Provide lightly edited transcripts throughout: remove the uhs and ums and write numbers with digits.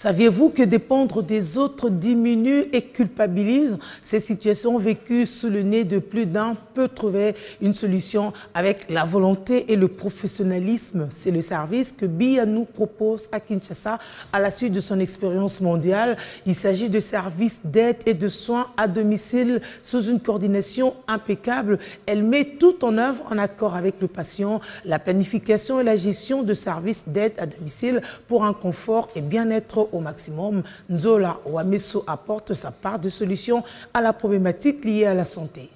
Saviez-vous que dépendre des autres diminue et culpabilise? Ces situations vécues sous le nez de plus d'un peut trouver une solution avec la volonté et le professionnalisme. C'est le service que BIANOU propose à Kinshasa à la suite de son expérience mondiale. Il s'agit de services d'aide et de soins à domicile sous une coordination impeccable. Elle met tout en œuvre en accord avec le patient, la planification et la gestion de services d'aide à domicile pour un confort et bien-être au maximum. Nzola Wameso apporte sa part de solution à la problématique liée à la santé.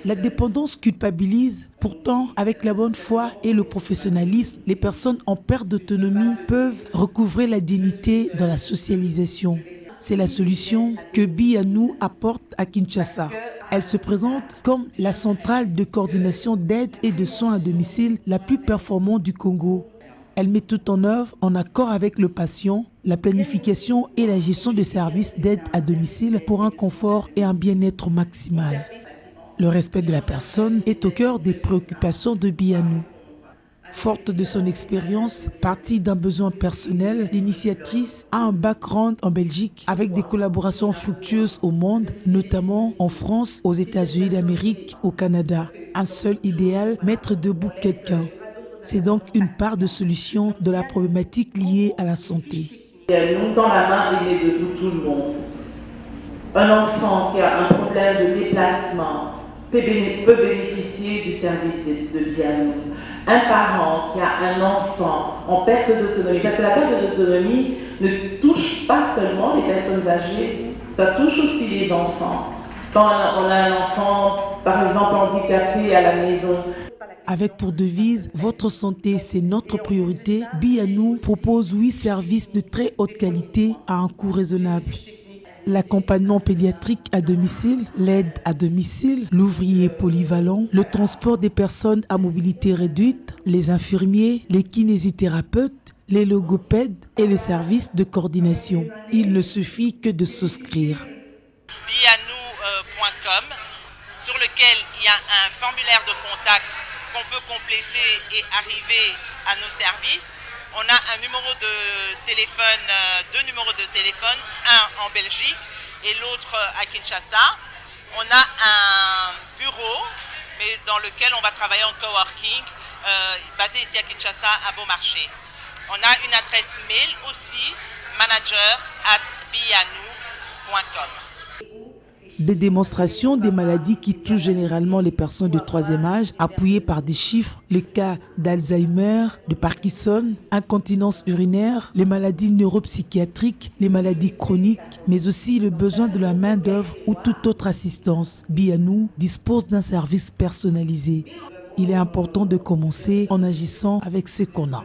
La dépendance culpabilise. Pourtant, avec la bonne foi et le professionnalisme, les personnes en perte d'autonomie peuvent recouvrer la dignité dans la socialisation. C'est la solution que BIANOU apporte à Kinshasa. Elle se présente comme la centrale de coordination d'aide et de soins à domicile la plus performante du Congo. Elle met tout en œuvre en accord avec le patient, la planification et la gestion de services d'aide à domicile pour un confort et un bien-être maximal. Le respect de la personne est au cœur des préoccupations de BIANOU. Forte de son expérience, partie d'un besoin personnel, l'initiatrice a un background en Belgique avec des collaborations fructueuses au monde, notamment en France, aux États-Unis d'Amérique, au Canada. Un seul idéal, mettre debout quelqu'un. C'est donc une part de solution de la problématique liée à la santé. Nous, dans la main, il met debout tout le monde. Un enfant qui a un problème de déplacement peut bénéficier du service de BIANOU. Un parent qui a un enfant en perte d'autonomie, parce que la perte d'autonomie ne touche pas seulement les personnes âgées, ça touche aussi les enfants. Quand on a un enfant, par exemple, handicapé à la maison. Avec pour devise « Votre santé, c'est notre priorité », BIANOU propose 8 services de très haute qualité à un coût raisonnable. L'accompagnement pédiatrique à domicile, l'aide à domicile, l'ouvrier polyvalent, le transport des personnes à mobilité réduite, les infirmiers, les kinésithérapeutes, les logopèdes et le service de coordination. Il ne suffit que de souscrire. BIANOU.com, sur lequel il y a un formulaire de contact qu'on peut compléter et arriver à nos services. On a un numéro de téléphone, 2 numéros de téléphone, un en Belgique et l'autre à Kinshasa. On a un bureau, mais dans lequel on va travailler en coworking, basé ici à Kinshasa, à Beaumarchais. On a une adresse mail aussi, manager@bianou.com. Des démonstrations des maladies qui touchent généralement les personnes de 3e âge, appuyées par des chiffres, les cas d'Alzheimer, de Parkinson, incontinence urinaire, les maladies neuropsychiatriques, les maladies chroniques, mais aussi le besoin de la main-d'œuvre ou toute autre assistance. BIANOU dispose d'un service personnalisé. Il est important de commencer en agissant avec ce qu'on a.